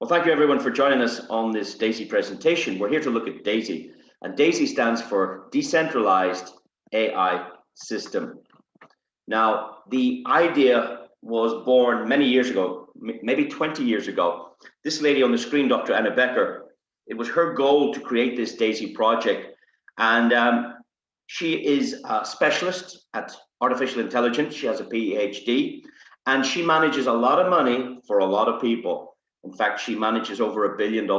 thank you everyone for joining us on this DAISY presentation. We're here to look at DAISY, and DAISY stands for Decentralized AI System. Now, the idea was born many years ago, maybe 20 years ago. This lady on the screen, Dr. Anna Becker, it was her goal to create this DAISY project, and she is a specialist at artificial intelligence. She has a PhD, and she manages a lot of money for a lot of people. In fact, she manages over $1 billion,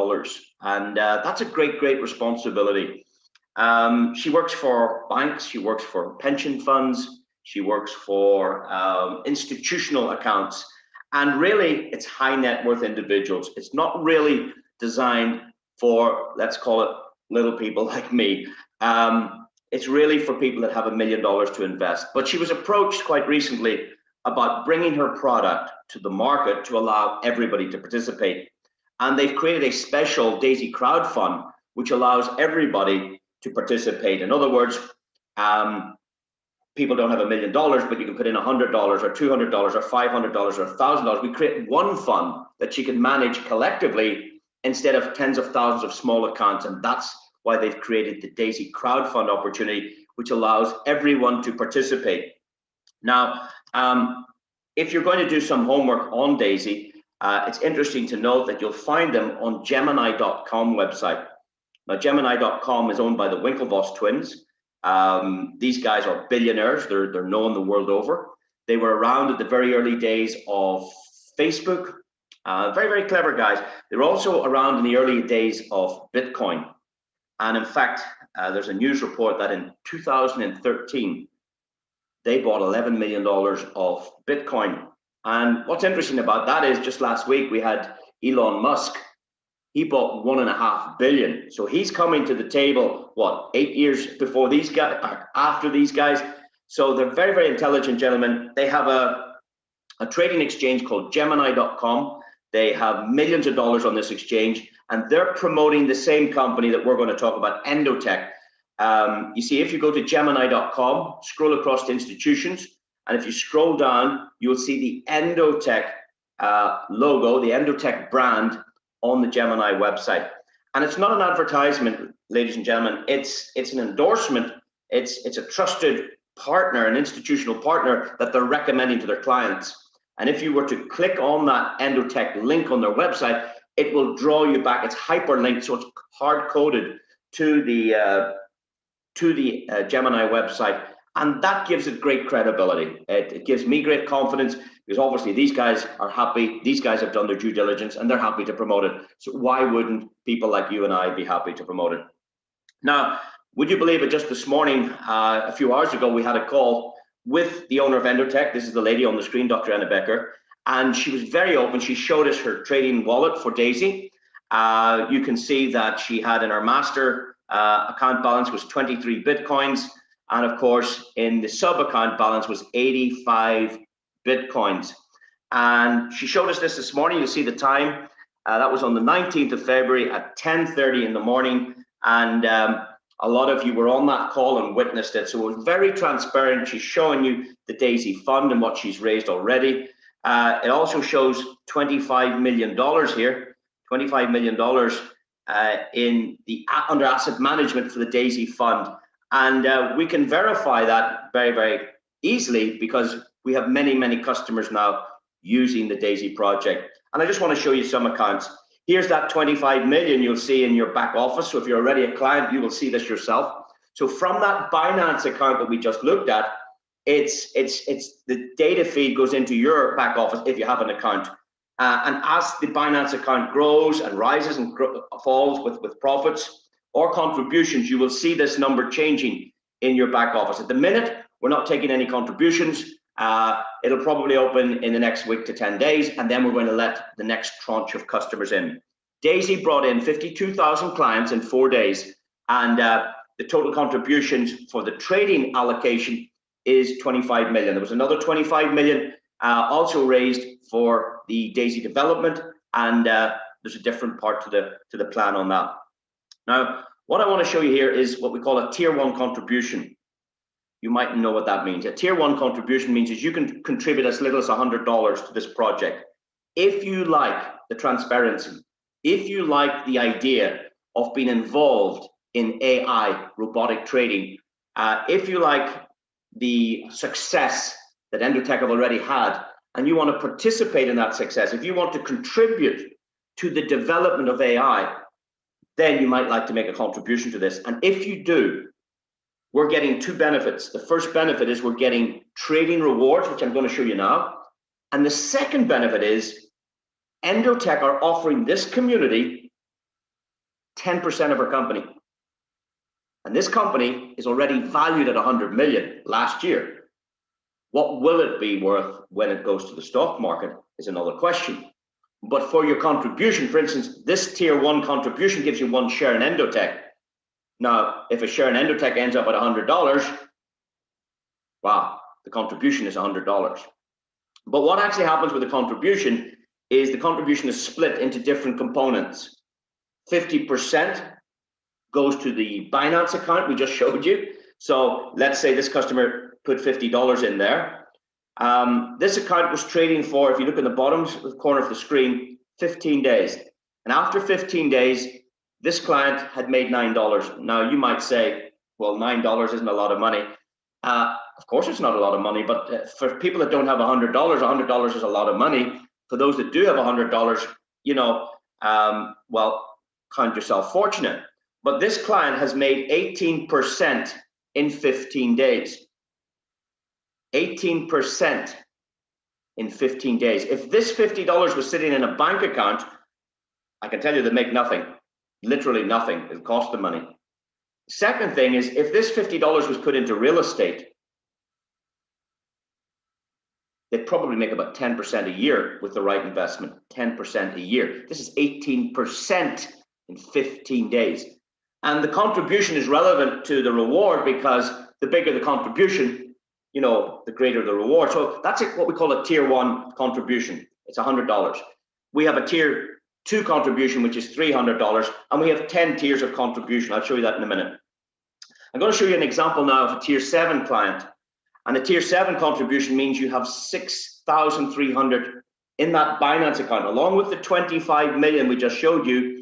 and that's a great responsibility. She works for banks, she works for pension funds, she works for institutional accounts, and really it's high net worth individuals. It's not really designed for, let's call it, little people like me. It's really for people that have $1 million to invest. But she was approached quite recently about bringing her product to the market to allow everybody to participate. And they've created a special DAISY crowd fund, which allows everybody to participate. In other words, people don't have $1 million, but you can put in $100 or $200 or $500 or $1,000. We create one fund that you can manage collectively instead of tens of thousands of small accounts. And that's why they've created the DAISY crowd fund opportunity, which allows everyone to participate. Now, if you're going to do some homework on DAISY, it's interesting to note that you'll find them on Gemini.com website. Now, Gemini.com is owned by the Winklevoss twins. These guys are billionaires. They're known the world over. They were around at the very early days of Facebook. Very clever guys. They're also around in the early days of Bitcoin. And in fact, there's a news report that in 2013, they bought $11 million of Bitcoin. And what's interesting about that is just last week we had Elon Musk. He bought $1.5 billion. So he's coming to the table, what, 8 years before these guys, after these guys. So they're very intelligent gentlemen. They have a trading exchange called Gemini.com. They have millions of dollars on this exchange, and they're promoting the same company that we're going to talk about, Endotech. You see, if you go to Gemini.com, scroll across to institutions, and if you scroll down, you'll see the Endotech logo, the Endotech brand on the Gemini website. And it's not an advertisement, ladies and gentlemen. It's an endorsement. It's a trusted partner, an institutional partner that they're recommending to their clients. And if you were to click on that Endotech link on their website, it will draw you back. It's hyperlinked, so it's hard-coded to the Gemini website, and that gives it great credibility. It gives me great confidence, because obviously these guys are happy. These guys have done their due diligence and they're happy to promote it. So why wouldn't people like you and I be happy to promote it? Now, would you believe it, just this morning, a few hours ago, we had a call with the owner of Endotech. This is the lady on the screen, Dr. Anna Becker, and she was very open. She showed us her trading wallet for DAISY. You can see that she had in her master account balance was 23 Bitcoins. And of course, in the sub account balance was 85 Bitcoins. And she showed us this morning. You'll see the time. That was on the 19th of February at 10:30 in the morning. And a lot of you were on that call and witnessed it. So it was very transparent. She's showing you the DAISY fund and what she's raised already. It also shows $25 million here, $25 million in the under asset management for the DAISY fund. And we can verify that very easily, because we have many customers now using the DAISY project. And I just want to show you some accounts. Here's that 25 million you'll see in your back office. So if you're already a client, you will see this yourself. So from that Binance account that we just looked at, it's the data feed goes into your back office if you have an account. And as the Binance account grows and rises and falls with profits or contributions, you will see this number changing in your back office. At the minute, we're not taking any contributions. It'll probably open in the next week to 10 days, and then we're going to let the next tranche of customers in. DAISY brought in 52,000 clients in 4 days, and the total contributions for the trading allocation is 25 million. There was another 25 million also raised for the DAISY development, and there's a different part to the plan on that. Now, what I want to show you here is what we call a tier 1 contribution. You might know what that means. A tier 1 contribution means is you can contribute as little as $100 to this project. If you like the transparency, if you like the idea of being involved in AI, robotic trading, if you like the success that Endotech have already had, and you want to participate in that success, if you want to contribute to the development of AI, then you might like to make a contribution to this. And if you do, we're getting two benefits. The first benefit is we're getting trading rewards, which I'm going to show you now. And the second benefit is Endotech are offering this community 10% of our company. And this company is already valued at 100 million last year. What will it be worth when it goes to the stock market is another question. But for your contribution, for instance, this tier 1 contribution gives you 1 share in Endotech. Now, if a share in Endotech ends up at $100, wow, the contribution is $100. But what actually happens with the contribution is the contribution is split into different components. 50% goes to the Binance account we just showed you. So let's say this customer put $50 in there. This account was trading for, if you look in the bottom corner of the screen, 15 days. And after 15 days, this client had made $9. Now you might say, well, $9 isn't a lot of money. Of course it's not a lot of money, but for people that don't have $100, $100 is a lot of money. For those that do have $100, you know, well, count yourself fortunate. But this client has made 18% in 15 days. 18% in 15 days. If this $50 was sitting in a bank account, I can tell you they make nothing, literally nothing. It costs them money. Second thing is, if this $50 was put into real estate, they'd probably make about 10% a year with the right investment, 10% a year. This is 18% in 15 days. And the contribution is relevant to the reward because the bigger the contribution, you know, the greater the reward. So that's what we call a tier 1 contribution. It's $100. We have a tier 2 contribution, which is $300, and we have 10 tiers of contribution. I'll show you that in a minute. I'm going to show you an example now of a tier 7 client. And a tier 7 contribution means you have 6,300 in that Binance account, along with the 25 million we just showed you.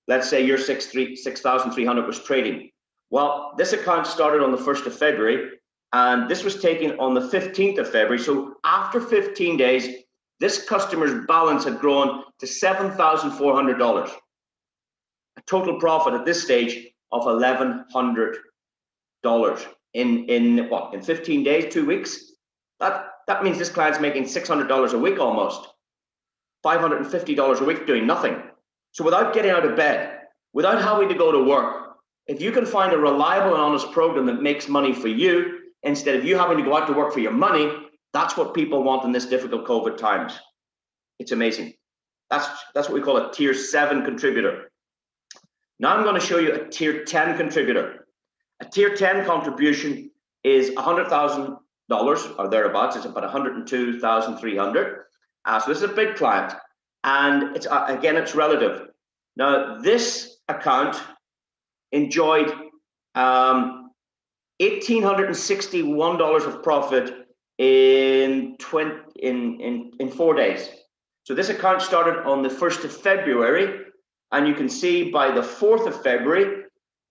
Let's say your 6,300 was trading. Well, this account started on the 1st of February, and this was taken on the 15th of February. So after 15 days, this customer's balance had grown to $7,400. A total profit at this stage of $1,100 in what? In 15 days, 2 weeks? That means this client's making $600 a week almost. $550 a week doing nothing. So without getting out of bed, without having to go to work, if you can find a reliable and honest program that makes money for you, instead of you having to go out to work for your money, that's what people want in this difficult COVID times. It's amazing. That's what we call a tier 7 contributor. Now I'm going to show you a tier 10 contributor. A tier 10 contribution is $100,000 or thereabouts. It's about 102,300. So this is a big client, and it's again, it's relative. Now this account enjoyed $1,861 of profit in 4 days. So this account started on the 1st of February, and you can see by the 4th of February,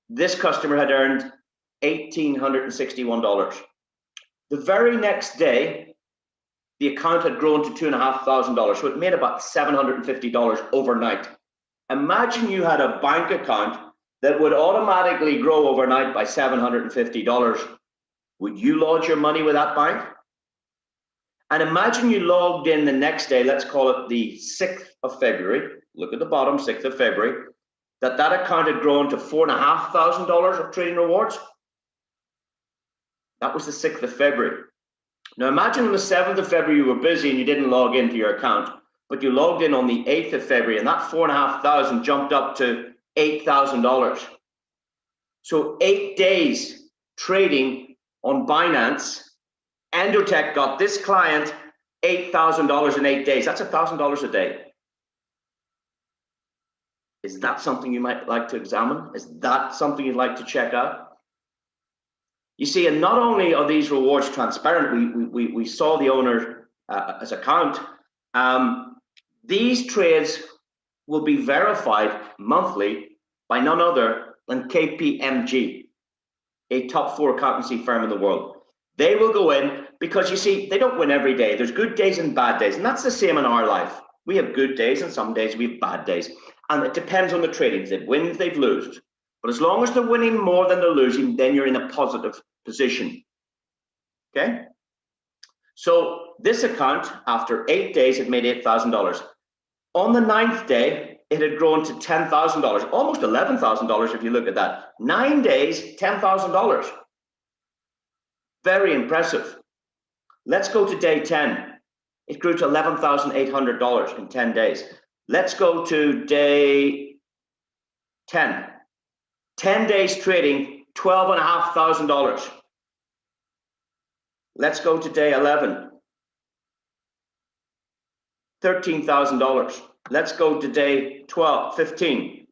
this customer had earned $1,861. The very next day, the account had grown to $2,500, so it made about $750 overnight. Imagine you had a bank account that would automatically grow overnight by $750. Would you lodge your money with that bank? And imagine you logged in the next day, let's call it the 6th of February. Look at the bottom, 6th of February, that account had grown to $4,500 of trading rewards. That was the 6th of February. Now imagine on the 7th of February you were busy and you didn't log into your account, but you logged in on the 8th of February, and that $4,500 jumped up to $8,000. So 8 days trading on Binance, Endotech got this client $8,000 in 8 days. That's $1,000 a day. Is that something you might like to examine? Is that something you'd like to check out? You see, and not only are these rewards transparent, we saw the owner as account. These trades will be verified monthly by none other than KPMG, a top 4 accountancy firm in the world. They will go in because, you see, they don't win every day. There's good days and bad days, and that's the same in our life. We have good days and some days we have bad days, and it depends on the trading. If they've wins, they've lose. But as long as they're winning more than they're losing, then you're in a positive position. Okay? So this account, after 8 days, it made $8,000. On the 9th day, it had grown to $10,000, almost $11,000 if you look at that. 9 days, $10,000. Very impressive. Let's go to day 10. It grew to $11,800 in 10 days. Let's go to day 10. 10 days trading, $12,500. Let's go to day 11. $13,000. Let's go to day 15.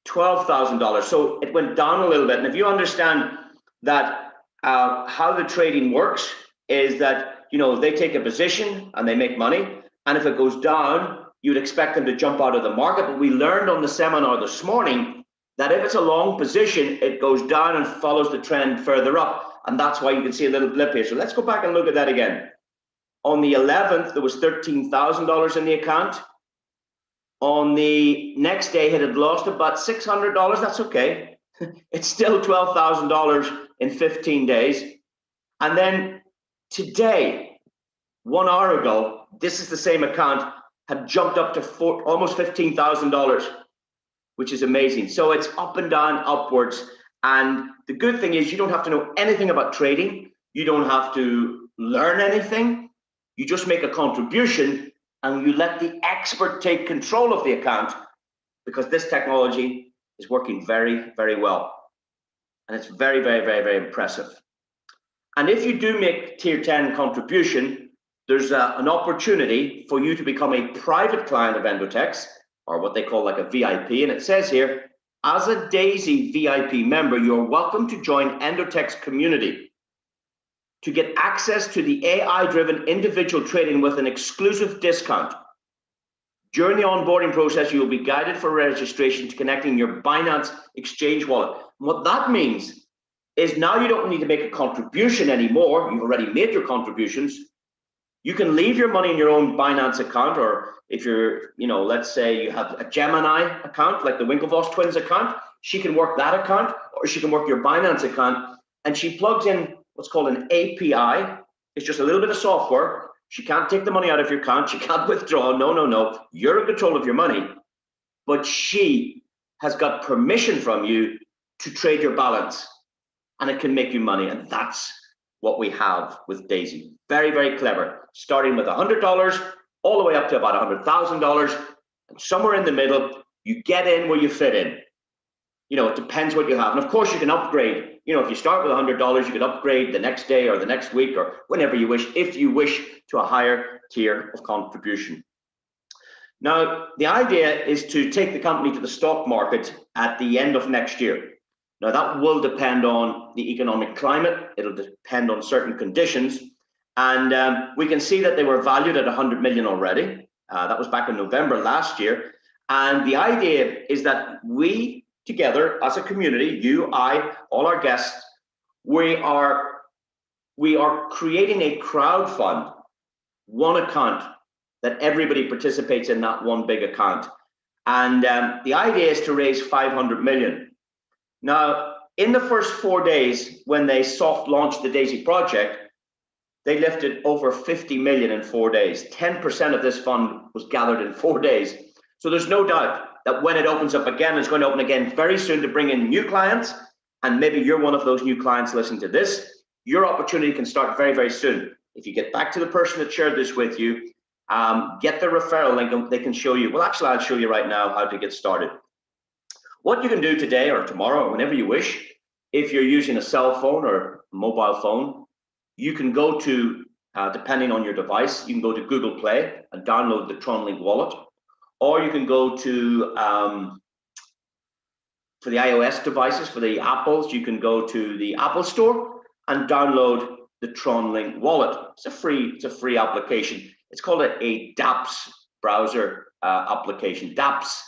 $12,000. So it went down a little bit. And if you understand that how the trading works is that, you know, they take a position and they make money. And if it goes down, you'd expect them to jump out of the market. But we learned on the seminar this morning that if it's a long position, it goes down and follows the trend further up. And that's why you can see a little blip here. So let's go back and look at that again. On the 11th, there was $13,000 in the account. On the next day, it had lost about $600. That's okay. It's still $12,000 in 15 days. And then today, 1 hour ago, this is the same account, had jumped up to almost $15,000, which is amazing. So it's up and down, upwards. And the good thing is you don't have to know anything about trading. You don't have to learn anything. You just make a contribution and you let the expert take control of the account, because this technology is working very, very well. And it's very, very, very, very impressive. And if you do make tier 10 contribution, there's an opportunity for you to become a private client of Endotex, or what they call like a VIP. And it says here, as a DAISY VIP member, you're welcome to join Endotex community to get access to the AI-driven individual trading with an exclusive discount. During the onboarding process, you will be guided for registration to connecting your Binance exchange wallet. And what that means is now you don't need to make a contribution anymore. You've already made your contributions. You can leave your money in your own Binance account, or if you're, you know, let's say you have a Gemini account, like the Winklevoss twins account, she can work that account, or she can work your Binance account, and she plugs in what's called an API. It's just a little bit of software. She can't take the money out of your account. She can't withdraw. No, no, no. You're in control of your money, but she has got permission from you to trade your balance, and it can make you money. And that's what we have with DAISY. Very, very clever. Starting with $100 all the way up to about $100,000, and somewhere in the middle, you get in where you fit in. You know, it depends what you have. And of course, you can upgrade. You know, if you start with $100, you can upgrade the next day or the next week or whenever you wish, if you wish, to a higher tier of contribution. Now, the idea is to take the company to the stock market at the end of next year. Now, that will depend on the economic climate. It'll depend on certain conditions. And we can see that they were valued at 100 million already. That was back in November last year. And the idea is that we together as a community, you, I, all our guests, we are creating a crowd fund, one account that everybody participates in, that one big account. And the idea is to raise 500 million. Now, in the first 4 days, when they soft launched the DAISY project, they lifted over 50 million in 4 days. 10% of this fund was gathered in 4 days. So there's no doubt that when it opens up again, it's going to open again very soon to bring in new clients. And maybe you're one of those new clients listening to this. Your opportunity can start very, very soon. If you get back to the person that shared this with you, get the referral link and they can show you. Well, actually, I'll show you right now how to get started. What you can do today or tomorrow or whenever you wish, if you're using a cell phone or mobile phone, you can go to, depending on your device, you can go to Google Play and download the TronLink wallet. Or you can go to, for the iOS devices, for the Apples, you can go to the Apple Store and download the TronLink wallet. It's a free application. It's called a dApps browser application. dApps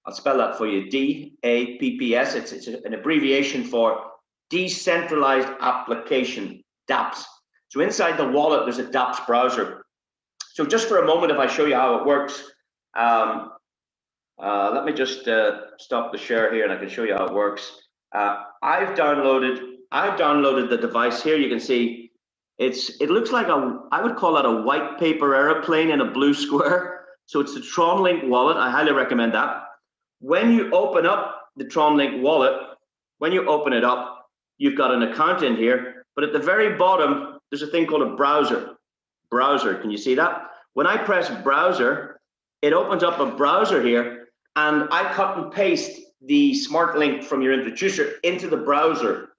I'll spell that for you, DAPPS. It's an abbreviation for Decentralized Application, dApps. So inside the wallet, there's a dApps browser. So just for a moment, if I show you how it works, let me just stop the share here and I can show you how it works. I've downloaded the device here. You can see it looks like I would call that a white paper airplane in a blue square. So it's the TronLink wallet. I highly recommend that. When you open up the TronLink wallet, when you open it up, you've got an account in here, but at the very bottom, there's a thing called a browser. Browser, can you see that? When I press browser, it opens up a browser here, and I cut and paste the smart link from your introducer into the browser,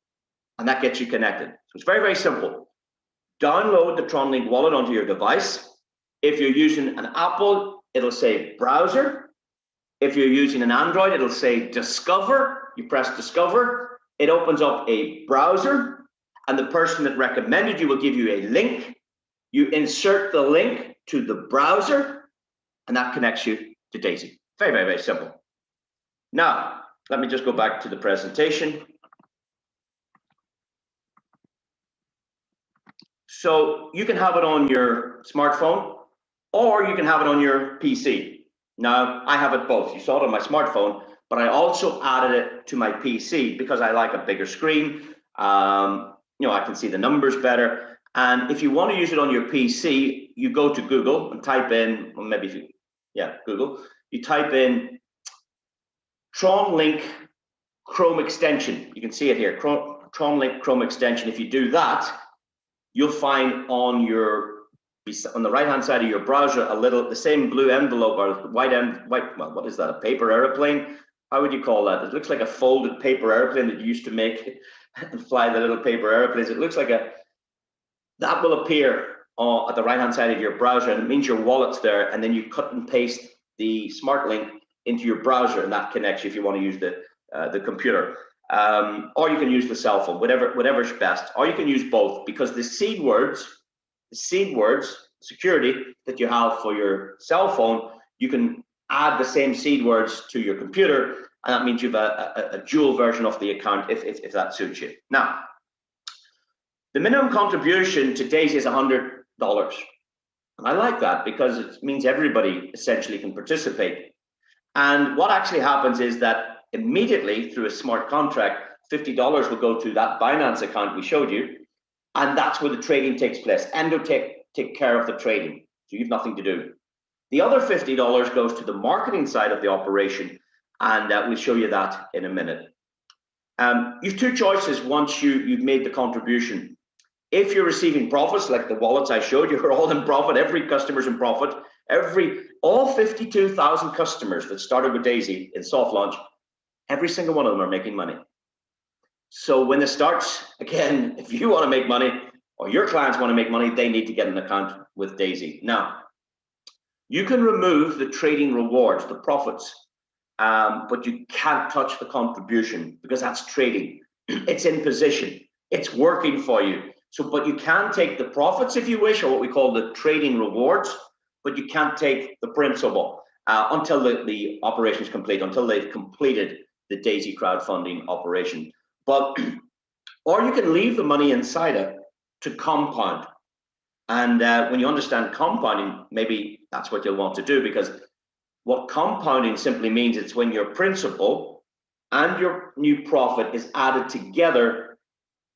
and that gets you connected. So it's very, very simple. Download the TronLink wallet onto your device. If you're using an Apple, it'll say browser. If you're using an Android, it'll say discover. You press discover, it opens up a browser, and the person that recommended you will give you a link. You insert the link to the browser, and that connects you to DAISY. Very, very, very simple. Now, let me just go back to the presentation. So you can have it on your smartphone, or you can have it on your PC. Now, I have it both. You saw it on my smartphone, but I also added it to my PC because I like a bigger screen. I can see the numbers better. And if you want to use it on your PC, you go to Google and type in, or maybe if you, Google, you type in TronLink Chrome extension. You can see it here, TronLink Chrome extension. If you do that, you'll find on the right-hand side of your browser the same blue envelope or well, what is that? A paper airplane? How would you call that? It looks like a folded paper airplane that you used to make and fly the little paper airplanes. It looks like that will appear at the right-hand side of your browser, and it means your wallet's there, and then you cut and paste the smart link into your browser, and that connects you if you want to use the computer. Or you can use the cell phone, whatever's best. Or you can use both, because the seed words security that you have for your cell phone, you can add the same seed words to your computer, and that means you have a dual version of the account if that suits you. Now, the minimum contribution to DAISY is $100. And I like that because it means everybody essentially can participate. And what actually happens is that immediately through a smart contract, $50 will go to that Binance account we showed you, and that's where the trading takes place. Endo take care of the trading, so you have nothing to do. The other $50 goes to the marketing side of the operation, and we'll show you that in a minute. You have two choices once you've made the contribution. If you're receiving profits, like the wallets I showed you, are all in profit. Every customer's in profit. All 52,000 customers that started with DAISY in soft launch, every single one of them are making money. So when it starts, again, if you want to make money or your clients want to make money, they need to get an account with DAISY. Now, you can remove the trading rewards, the profits, but you can't touch the contribution because that's trading. It's in position. It's working for you. So, but you can take the profits if you wish, or what we call the trading rewards, but you can't take the principal until the operation is complete, until they've completed the DAISY crowdfunding operation. But, or you can leave the money inside it to compound. And when you understand compounding, maybe that's what you'll want to do, because what compounding simply means, it's when your principal and your new profit is added together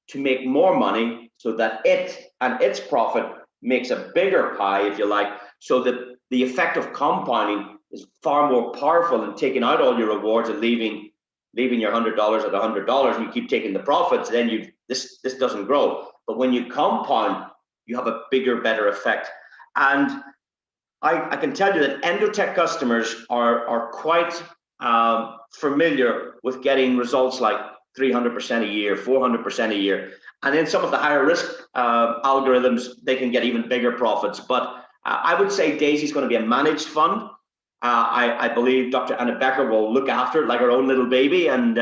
to make more money, so that it and its profit makes a bigger pie, if you like, so that the effect of compounding is far more powerful than taking out all your rewards and leaving your $100 at $100, and you keep taking the profits, then this doesn't grow. But when you compound, you have a bigger, better effect. And I can tell you that Endotech customers are quite familiar with getting results like 300% a year, 400% a year. And in some of the higher risk algorithms, they can get even bigger profits. But I would say DAISY is going to be a managed fund. I believe Dr. Anna Becker will look after it like her own little baby, and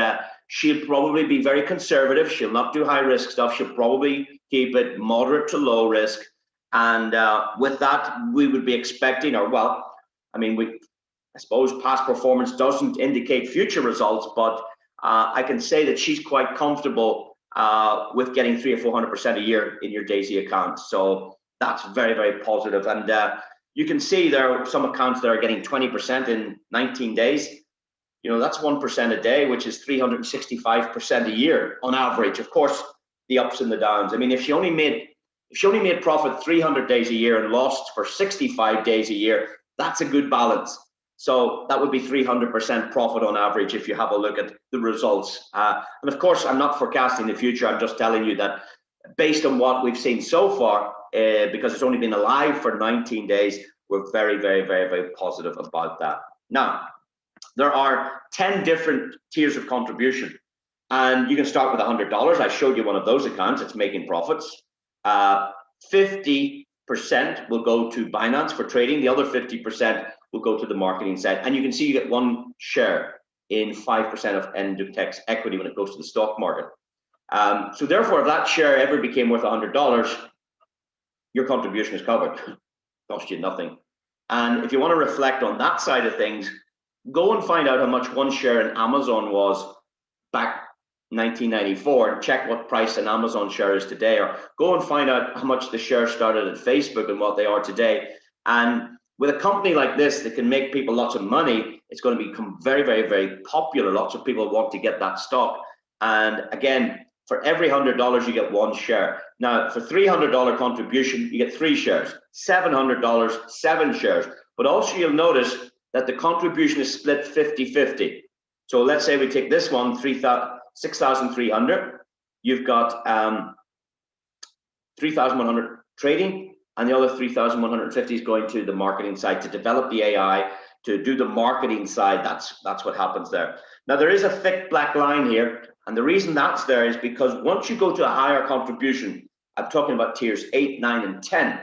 she'll probably be very conservative. She'll not do high risk stuff. She'll probably keep it moderate to low risk. And with that, we would be expecting, or well, I mean, I suppose past performance doesn't indicate future results, but I can say that she's quite comfortable with getting 300 or 400% a year in your DAISY account. So that's very, very positive. And you can see there are some accounts that are getting 20% in 19 days. You know, that's 1% a day, which is 365% a year on average. Of course, the ups and the downs. I mean, if she only made profit 300 days a year and lost for 65 days a year, that's a good balance. So that would be 300% profit on average if you have a look at the results. And of course, I'm not forecasting the future. I'm just telling you that based on what we've seen so far, because it's only been alive for 19 days, we're very, very, very, very positive about that. Now, there are 10 different tiers of contribution, and you can start with $100. I showed you one of those accounts. It's making profits. 50% will go to Binance for trading. The other 50% will go to the marketing side. And you can see you get 1 share in 5% of Endotech's equity when it goes to the stock market. So therefore, if that share ever became worth $100, your contribution is covered. Cost you nothing. And if you want to reflect on that side of things, go and find out how much 1 share in Amazon was back 1994 and check what price an Amazon share is today, or go and find out how much the share started at Facebook and what they are today. And with a company like this that can make people lots of money, it's going to become very, very, very popular. Lots of people want to get that stock. And again, for every $100, you get 1 share. Now, for $300 contribution, you get 3 shares. $700, 7 shares. But also you'll notice that the contribution is split 50-50. So let's say we take this one, 6,300. You've got 3,100 trading, and the other 3,150 is going to the marketing side to develop the AI, to do the marketing side. That's what happens there. Now, there is a thick black line here, and the reason that's there is because once you go to a higher contribution, I'm talking about tiers 8, 9, and 10,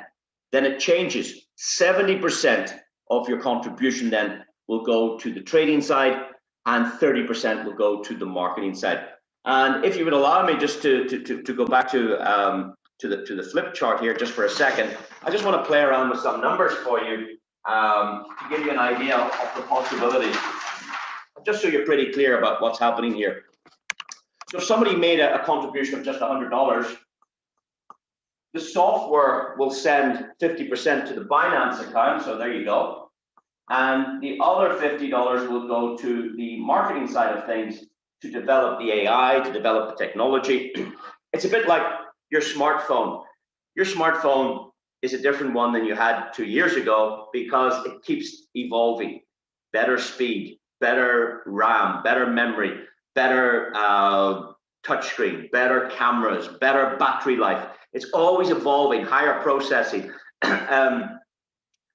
then it changes. 70% of your contribution then will go to the trading side, and 30% will go to the marketing side. And if you would allow me just to go back to the flip chart here just for a second, I just want to play around with some numbers for you to give you an idea of the possibilities, just so you're pretty clear about what's happening here. So if somebody made a contribution of just $100, the software will send 50% to the Binance account, so there you go. And the other $50 will go to the marketing side of things to develop the AI, to develop the technology. It's a bit like your smartphone. Your smartphone is a different one than you had 2 years ago because it keeps evolving. Better speed, better RAM, better memory, better touchscreen, better cameras, better battery life. It's always evolving, higher processing.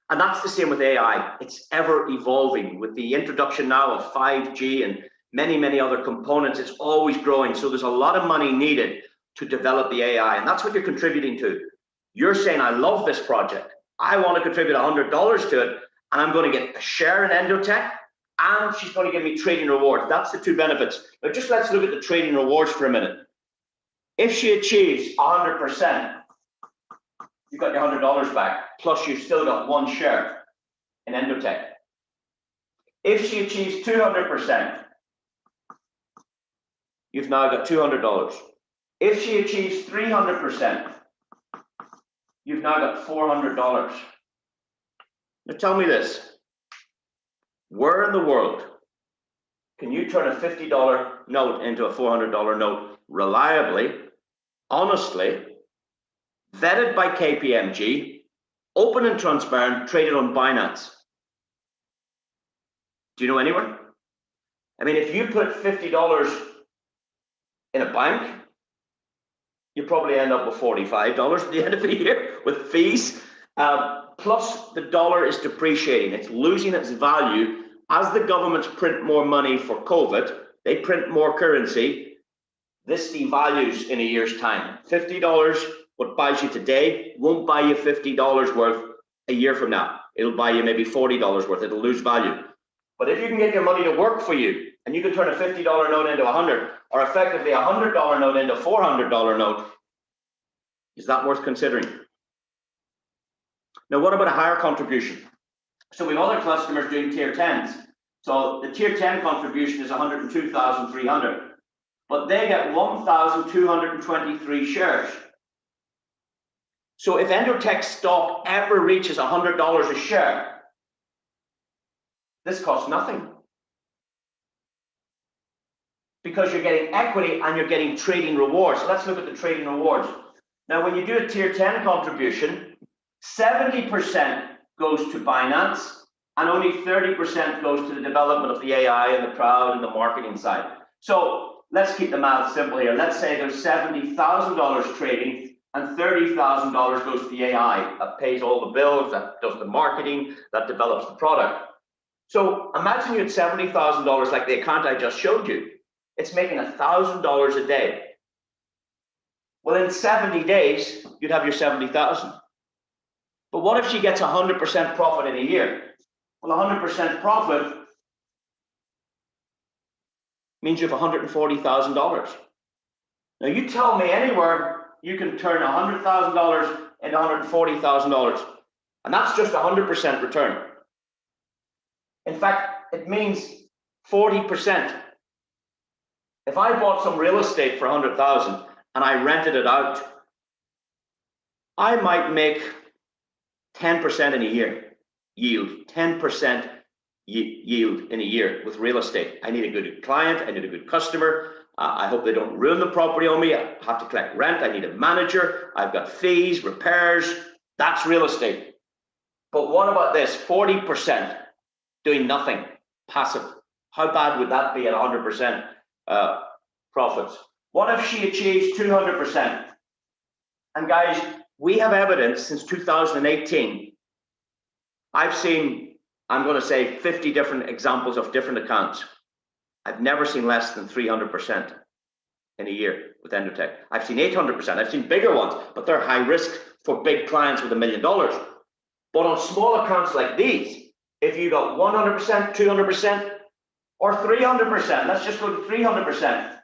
And that's the same with AI. It's ever evolving. With the introduction now of 5G and many, many other components, it's always growing. So there's a lot of money needed to develop the AI. And that's what you're contributing to. You're saying, I love this project. I want to contribute $100 to it. And I'm going to get a share in Endotech. And she's going to give me trading rewards. That's the 2 benefits. Now just let's look at the trading rewards for a minute. If she achieves 100%, you got your $100 back, plus you've still got 1 share in Endotech. If she achieves 200%, you've now got $200. If she achieves 300%, you've now got $400. Now tell me this, where in the world can you turn a $50 note into a $400 note reliably, honestly, vetted by KPMG, open and transparent, traded on Binance? Do you know anywhere? I mean, if you put $50 in a bank, you probably end up with $45 at the end of the year with fees. Plus, the dollar is depreciating. It's losing its value as the governments print more money for COVID. They print more currency. This devalues in a year's time. $50, what buys you today, won't buy you $50 worth a year from now. It'll buy you maybe $40 worth. It'll lose value. But if you can get your money to work for you, and you can turn a $50 note into 100, or effectively a $100 note into a $400 note, is that worth considering? Now, what about a higher contribution? So we have other customers doing tier 10s. So the tier 10 contribution is 102,300, but they get 1,223 shares. So if Endotech stock ever reaches $100 a share, this costs nothing. Because you're getting equity and you're getting trading rewards. So let's look at the trading rewards. Now, when you do a tier 10 contribution, 70% goes to finance and only 30% goes to the development of the AI and the crowd and the marketing side. So let's keep the math simple here. Let's say there's $70,000 trading and $30,000 goes to the AI that pays all the bills, that does the marketing, that develops the product. So imagine you had $70,000 like the account I just showed you. It's making $1,000 a day. Well, in 70 days, you'd have your 70,000. But what if she gets 100% profit in a year? Well, 100% profit means you have $140,000. Now, you tell me anywhere you can turn $100,000 into $140,000, and that's just 100% return. In fact, it means 40%. If I bought some real estate for 100,000 and I rented it out, I might make 10% in a year yield, 10% yield in a year with real estate. I need a good client, I need a good customer. I hope they don't ruin the property on me. I have to collect rent, I need a manager, I've got fees, repairs. That's real estate. But what about this, 40% doing nothing, passive? How bad would that be at 100% profits? What if she achieves 200%? And guys, we have evidence since 2018. I've seen, I'm going to say 50 different examples of different accounts. I've never seen less than 300% in a year with Endotech. I've seen 800%. I've seen bigger ones, but they're high risk for big clients with $1 million. But on small accounts like these, if you got 100%, 200%, or 300%, let's just go to 300%.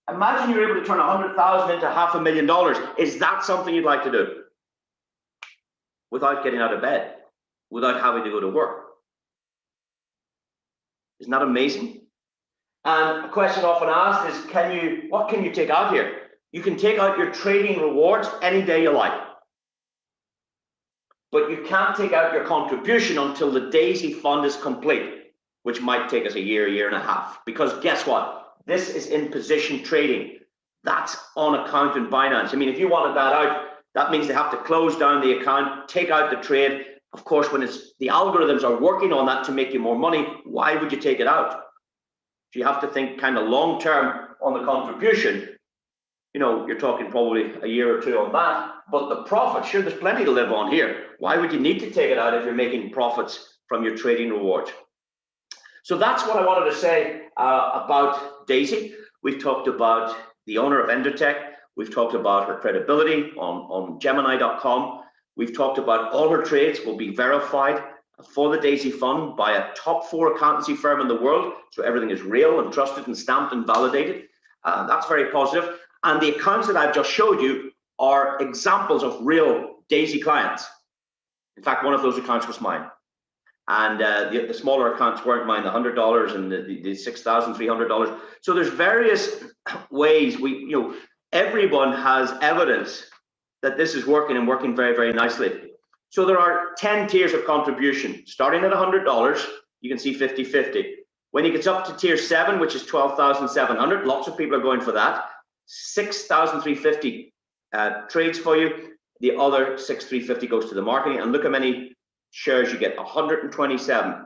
Imagine you're able to turn 100,000 into $500,000. Is that something you'd like to do? Without getting out of bed, without having to go to work. Isn't that amazing? And a question often asked is, what can you take out here? You can take out your trading rewards any day you like. But you can't take out your contribution until the DAISY fund is complete, which might take us a year and a half. Because guess what? This is in position trading. That's on account in Binance. I mean, if you wanted that out, that means they have to close down the account, take out the trade. Of course, when the algorithms are working on that to make you more money, why would you take it out? So you have to think kind of long term on the contribution. You know, you're talking probably a year or two on that, but the profit, sure, there's plenty to live on here. Why would you need to take it out if you're making profits from your trading rewards? So that's what I wanted to say about DAISY. We've talked about the owner of Endotech. We've talked about her credibility on Gemini.com. We've talked about all her trades will be verified for the DAISY fund by a top 4 accountancy firm in the world. So everything is real and trusted and stamped and validated. That's very positive. And the accounts that I've just showed you are examples of real DAISY clients. In fact, one of those accounts was mine. And the smaller accounts weren't mine, the $100 and the $6,300. So there's various ways everyone has evidence that this is working and working very, very nicely. So there are 10 tiers of contribution. Starting at $100, you can see 50-50. When it gets up to tier 7, which is 12,700, lots of people are going for that. 6,350 trades for you. The other 6,350 goes to the marketing. And look how many shares you get, 127.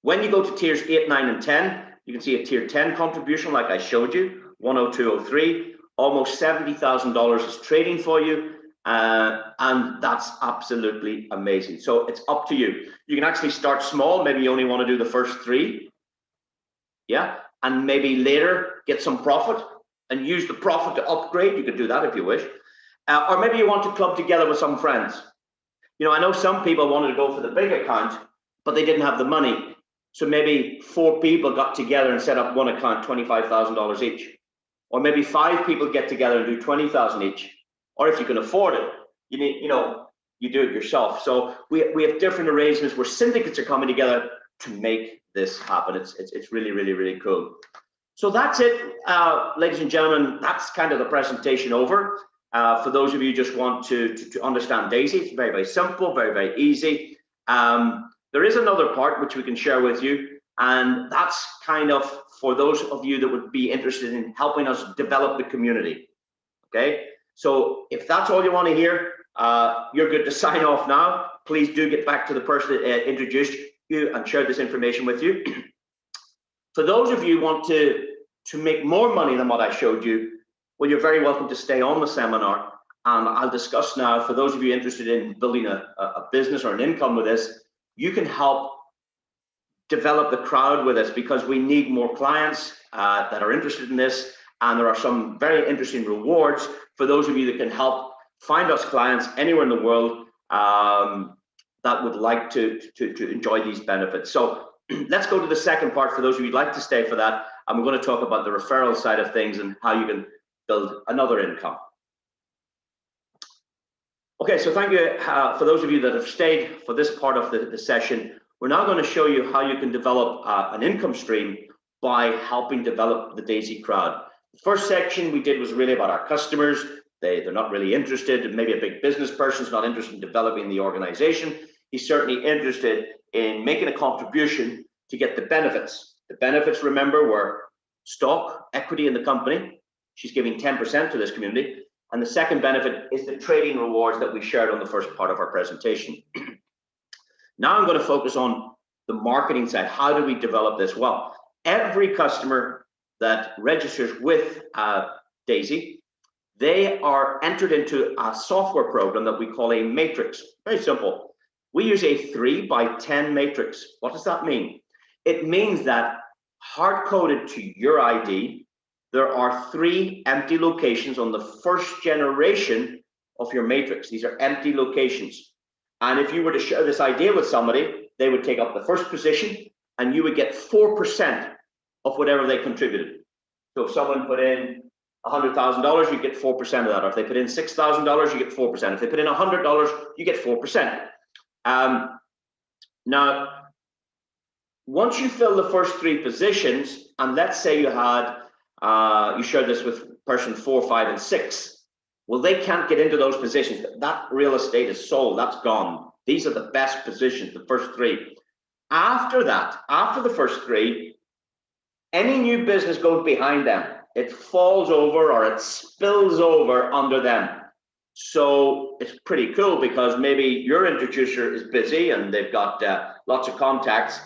When you go to tiers 8, 9, and 10, you can see a tier 10 contribution like I showed you, 10203. Almost $70,000 is trading for you, and that's absolutely amazing. So it's up to you. You can actually start small. Maybe you only want to do the first 3, yeah, and maybe later get some profit and use the profit to upgrade. You could do that if you wish. Or maybe you want to club together with some friends. You know, I know some people wanted to go for the big account, but they didn't have the money. So maybe 4 people got together and set up one account, $25,000 each. Or maybe 5 people get together and do $20,000 each. Or if you can afford it, you need, you do it yourself. So we have different arrangements where syndicates are coming together to make this happen. It's really, really, really cool. So that's it, ladies and gentlemen. That's kind of the presentation over. For those of you who just want to understand DAISY, it's very, very simple, very, very easy. There is another part which we can share with you, and that's kind of for those of you that would be interested in helping us develop the community. Okay, so if that's all you want to hear, you're good to sign off now. Please do get back to the person that introduced you and shared this information with you. For those of you who want to make more money than what I showed you, well, you're very welcome to stay on the seminar. I'll discuss now, for those of you interested in building a business or an income with this, you can help develop the crowd with us, because we need more clients that are interested in this. And there are some very interesting rewards for those of you that can help find us clients anywhere in the world that would like to enjoy these benefits. So let's go to the second part for those of you who'd like to stay for that. And we're going to talk about the referral side of things and how you can build another income. Okay, so thank you for those of you that have stayed for this part of the session. We're now going to show you how you can develop an income stream by helping develop the DAISY crowd. The first section we did was really about our customers. They're not really interested. Maybe a big business person's not interested in developing the organization. He's certainly interested in making a contribution to get the benefits. The benefits, remember, were stock, equity in the company. She's giving 10% to this community. And the second benefit is the trading rewards that we shared on the first part of our presentation. Now I'm going to focus on the marketing side. How do we develop this? Well, every customer that registers with DAISY, they are entered into a software program that we call a matrix. Very simple. We use a 3x10 matrix. What does that mean? It means that hard-coded to your ID, there are 3 empty locations on the first generation of your matrix. These are empty locations. And if you were to share this idea with somebody, they would take up the first position and you would get 4% of whatever they contributed. So if someone put in $100,000, you get 4% of that. Or if they put in $6,000, you get 4%. If they put in $100, you get 4%. Now, once you fill the first 3 positions, and let's say you had, you shared this with person 4, 5, and 6, well, they can't get into those positions. That real estate is sold, that's gone. These are the best positions, the first 3. After that, after the first 3, any new business goes behind them. It falls over or it spills over under them. So it's pretty cool, because maybe your introducer is busy and they've got lots of contacts.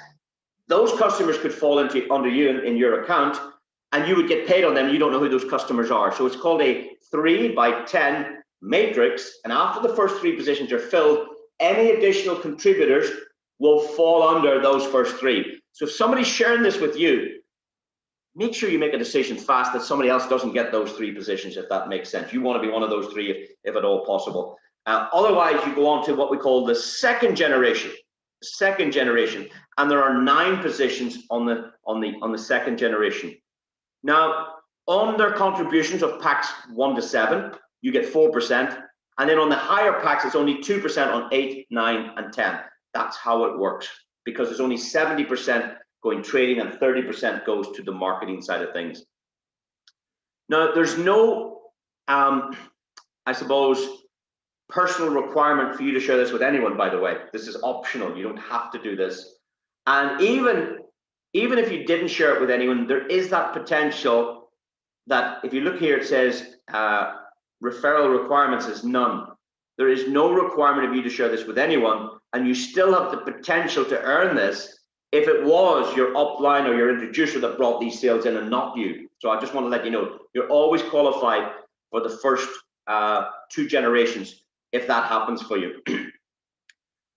Those customers could fall under you in your account, and you would get paid on them. You don't know who those customers are. So it's called a 3x10 matrix. And after the first 3 positions are filled, any additional contributors will fall under those first 3. So if somebody's sharing this with you, make sure you make a decision fast that somebody else doesn't get those 3 positions, if that makes sense. You want to be one of those 3 if at all possible. Otherwise, you go on to what we call the second generation. And there are 9 positions on the second generation. Now, on their contributions of packs 1 to 7, you get 4%. And then on the higher packs, it's only 2% on 8, 9, and 10. That's how it works, because there's only 70% going trading and 30% goes to the marketing side of things. Now, there's no, I suppose, personal requirement for you to share this with anyone, by the way. This is optional. You don't have to do this. And even if you didn't share it with anyone, there is that potential that if you look here, it says referral requirements is none. There is no requirement of you to share this with anyone, and you still have the potential to earn this if it was your upline or your introducer that brought these sales in and not you. So I just want to let you know, you're always qualified for the first 2 generations if that happens for you.